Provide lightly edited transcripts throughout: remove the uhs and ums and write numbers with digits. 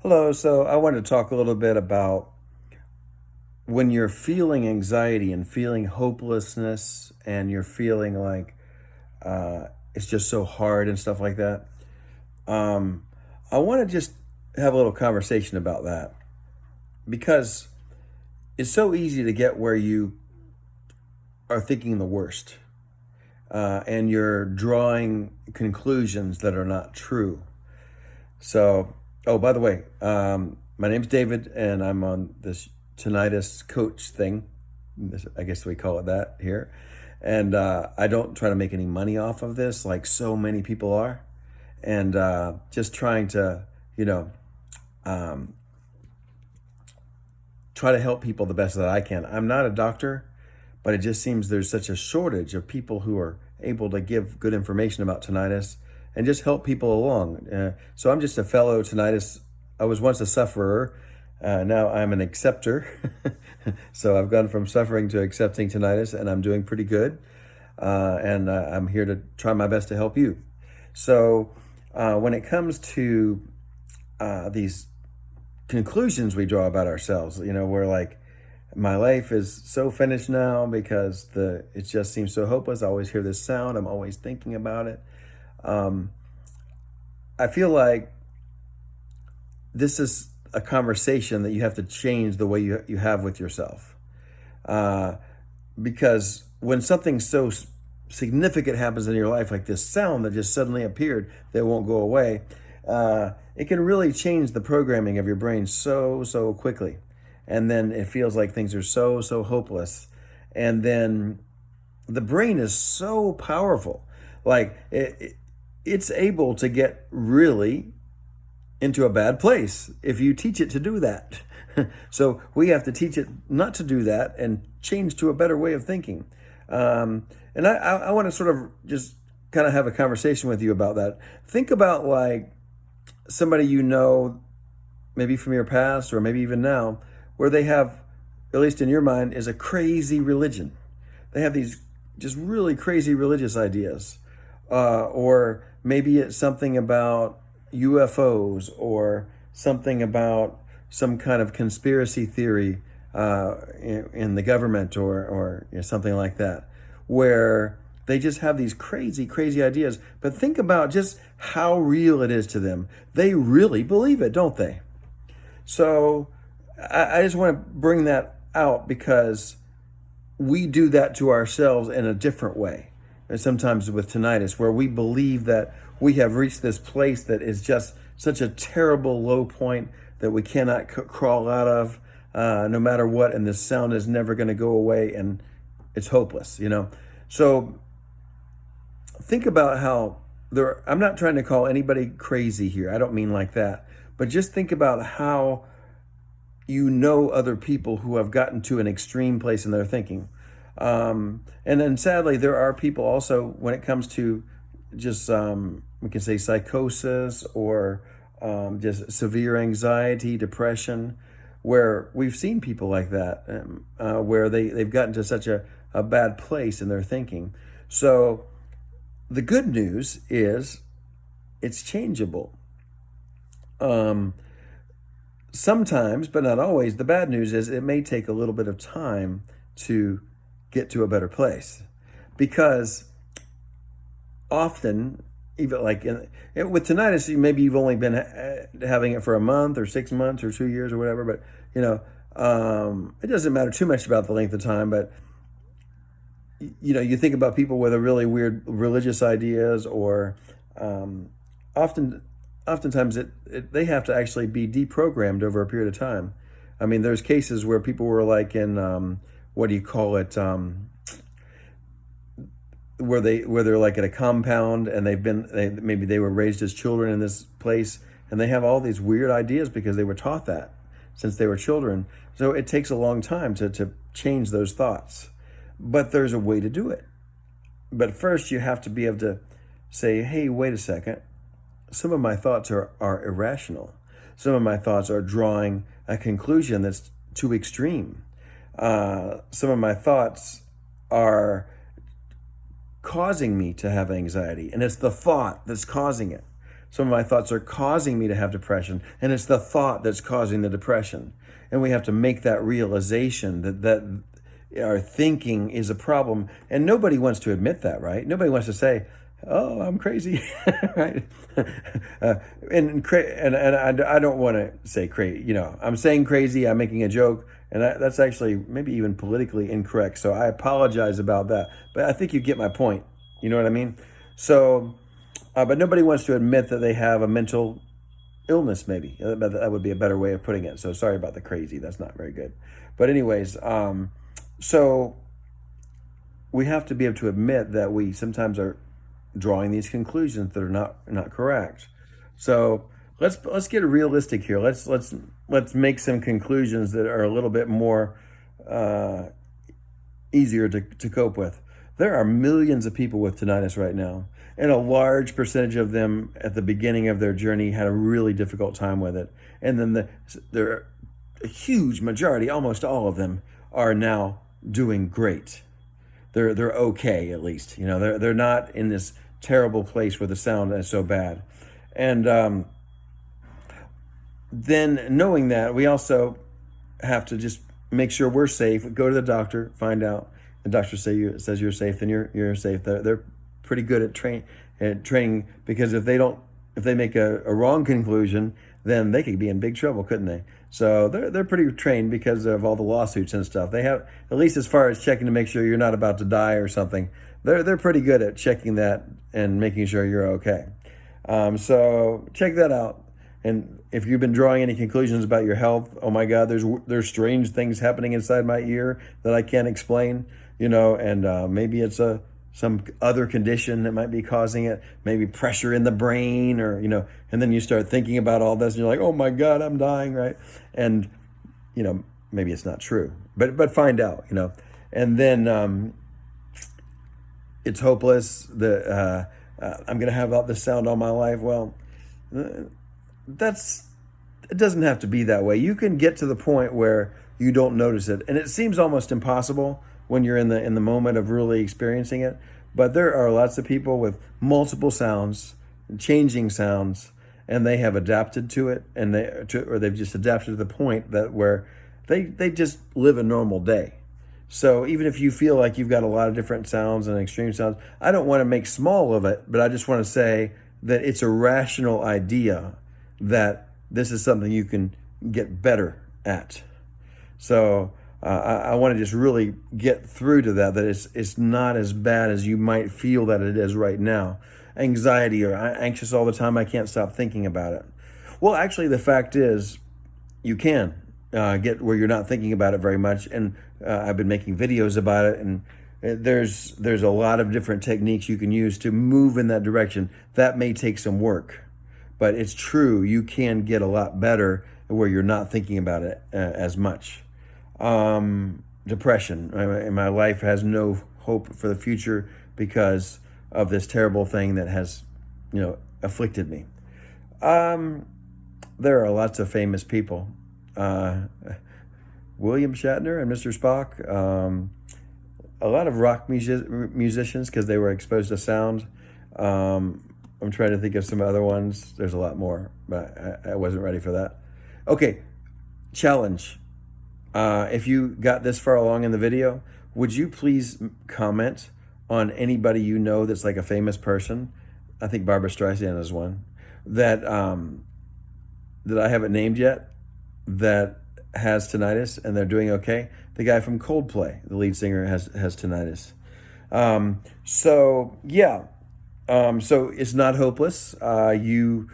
Hello. So I wanted to talk a little bit about when you're feeling anxiety and feeling hopelessness and you're feeling like it's just so hard and stuff like that. Um, I want to just have a little conversation about that because it's so easy to get where you are thinking the worst and you're drawing conclusions that are not true. So, oh, by the way, my name's David, and I'm on this tinnitus coach thing. I guess we call it that here. And I don't try to make any money off of this, like so many people are. And just trying to, you know, um, try to help people the best that I can. I'm not a doctor, but it just seems there's such a shortage of people who are able to give good information about tinnitus and just help people along. So I'm just a fellow tinnitus. I was once a sufferer. Now I'm an acceptor. So I've gone from suffering to accepting tinnitus, and I'm doing pretty good. And I'm here to try my best to help you. So when it comes to these conclusions we draw about ourselves, we're like, my life is so finished now because it just seems so hopeless. I always hear this sound. I'm always thinking about it. Um, I feel like this is a conversation that you have to change the way you have with yourself. Uh, because when something so significant happens in your life, like this sound that just suddenly appeared that won't go away, it can really change the programming of your brain so quickly. And then it feels like things are so hopeless. And then the brain is so powerful. Like it's able to get really into a bad place if you teach it to do that. So we have to teach it not to do that and change to a better way of thinking. And I want to sort of just kind of have a conversation with you about that. Think about like somebody maybe from your past or maybe even now, where they have, at least in your mind, is a crazy religion. They have these just really crazy religious ideas. Or maybe it's something about UFOs or something about some kind of conspiracy theory in the government or something like that, where they just have these crazy ideas. But think about just how real it is to them. They really believe it, don't they? So I just want to bring that out because we do that to ourselves in a different way. And sometimes with tinnitus, where we believe that we have reached this place that is just such a terrible low point that we cannot crawl out of no matter what, and this sound is never going to go away, and it's hopeless. So think about how I'm not trying to call anybody crazy here. I don't mean like that. But just think about how other people who have gotten to an extreme place in their thinking. And then sadly, there are people also, when it comes to just, we can say psychosis or just severe anxiety, depression, where we've seen people like that, where they've gotten to such a bad place in their thinking. So the good news is it's changeable. Sometimes, but not always, the bad news is it may take a little bit of time to get to a better place, because often, even like with tinnitus, maybe you've only been having it for a month or 6 months or 2 years or whatever, but it doesn't matter too much about the length of time. But you think about people with a really weird religious ideas, or oftentimes they have to actually be deprogrammed over a period of time. I mean, there's cases where people were like in what do you call it? Where they're like at a compound, and maybe they were raised as children in this place, and they have all these weird ideas because they were taught that since they were children. So it takes a long time to change those thoughts, but there's a way to do it. But first, you have to be able to say, hey, wait a second. Some of my thoughts are irrational. Some of my thoughts are drawing a conclusion that's too extreme. Some of my thoughts are causing me to have anxiety, and it's the thought that's causing it. Some of my thoughts are causing me to have depression, and it's the thought that's causing the depression. And we have to make that realization that our thinking is a problem. And nobody wants to admit that, right? Nobody wants to say, oh, I'm crazy, right? And I don't want to say crazy. I'm saying crazy. I'm making a joke, and that's actually maybe even politically incorrect. So I apologize about that. But I think you get my point. You know what I mean? So, but nobody wants to admit that they have a mental illness. Maybe that would be a better way of putting it. So sorry about the crazy. That's not very good. But anyways, so we have to be able to admit that we sometimes are drawing these conclusions that are not correct. So let's get realistic here. Let's make some conclusions that are a little bit more easier to cope with. There are millions of people with tinnitus right now, and a large percentage of them at the beginning of their journey had a really difficult time with it. And then a huge majority, almost all of them, are now doing great. They're okay, at least. They're not in this terrible place where the sound is so bad. And then knowing that, we also have to just make sure we're safe. Go to the doctor, find out. The doctor says you're safe, then you're safe. They're pretty good at training, because if they make a wrong conclusion, then they could be in big trouble, couldn't they? So they're pretty trained because of all the lawsuits and stuff. They have, at least as far as checking to make sure you're not about to die or something, they're pretty good at checking that and making sure you're okay. So check that out. And if you've been drawing any conclusions about your health, oh my God, there's strange things happening inside my ear that I can't explain, and maybe it's some other condition that might be causing it, maybe pressure in the brain, or, and then you start thinking about all this and you're like, oh my God, I'm dying, right? And, maybe it's not true, but find out, and then it's hopeless, I'm going to have all this sound all my life. Well, it doesn't have to be that way. You can get to the point where you don't notice it. And it seems almost impossible when you're in the moment of really experiencing it. But there are lots of people with multiple sounds, changing sounds, and they have adapted to it, or they've just adapted to the point that where they just live a normal day. So even if you feel like you've got a lot of different sounds and extreme sounds, I don't want to make small of it, but I just want to say that it's a rational idea that this is something you can get better at. So I want to just really get through to that it's not as bad as you might feel that it is right now. Anxiety, or I'm anxious all the time, I can't stop thinking about it. Well, actually, the fact is you can get where you're not thinking about it very much. And I've been making videos about it, and there's a lot of different techniques you can use to move in that direction. That may take some work, but it's true, you can get a lot better where you're not thinking about it as much. Depression. My life has no hope for the future because of this terrible thing that has, afflicted me. There are lots of famous people. William Shatner and Mr. Spock. A lot of rock musicians, because they were exposed to sound. I'm trying to think of some other ones. There's a lot more, but I wasn't ready for that. Okay, challenge. If you got this far along in the video, would you please comment on anybody you know that's like a famous person? I think Barbara Streisand is one that I haven't named yet, that has tinnitus and they're doing okay. The guy from Coldplay, the lead singer, has tinnitus. So it's not hopeless. You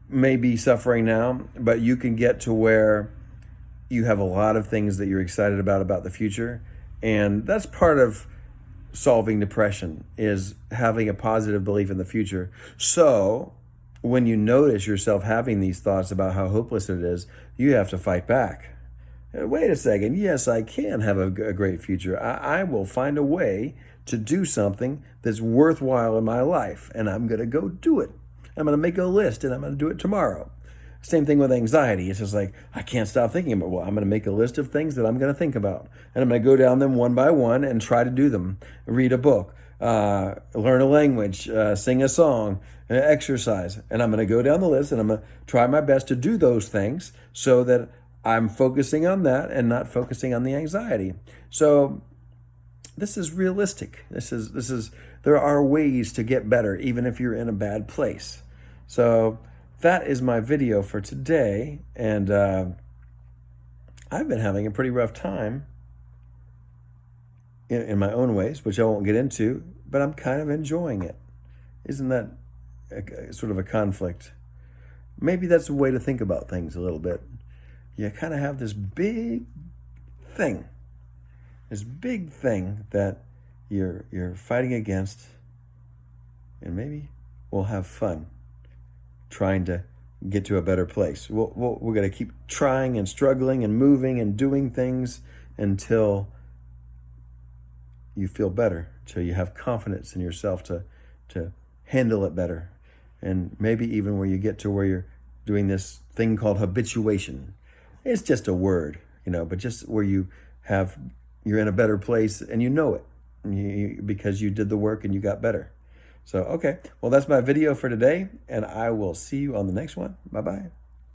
may be suffering now, but you can get to where you have a lot of things that you're excited about the future. And that's part of solving depression, is having a positive belief in the future. So when you notice yourself having these thoughts about how hopeless it is, you have to fight back. Wait a second. Yes, I can have a great future. I will find a way to do something that's worthwhile in my life, and I'm going to go do it. I'm going to make a list, and I'm going to do it tomorrow. Same thing with anxiety. It's just like, I can't stop thinking about, well, I'm going to make a list of things that I'm going to think about, and I'm going to go down them one by one and try to do them. Read a book. learn a language, sing a song, exercise. And I'm going to go down the list and I'm going to try my best to do those things so that I'm focusing on that and not focusing on the anxiety. So this is realistic. There are ways to get better even if you're in a bad place. So that is my video for today. And I've been having a pretty rough time in my own ways, which I won't get into, but I'm kind of enjoying it. Isn't that sort of a conflict? Maybe that's a way to think about things a little bit. You kind of have this big thing that you're fighting against, and maybe we'll have fun trying to get to a better place. We're going to keep trying and struggling and moving and doing things until you feel better, until you have confidence in yourself to handle it better. And maybe even where you get to where you're doing this thing called habituation. It's just a word, but just where you're in a better place and you know it because you did the work and you got better. So, okay, well, that's my video for today, and I will see you on the next one. Bye-bye.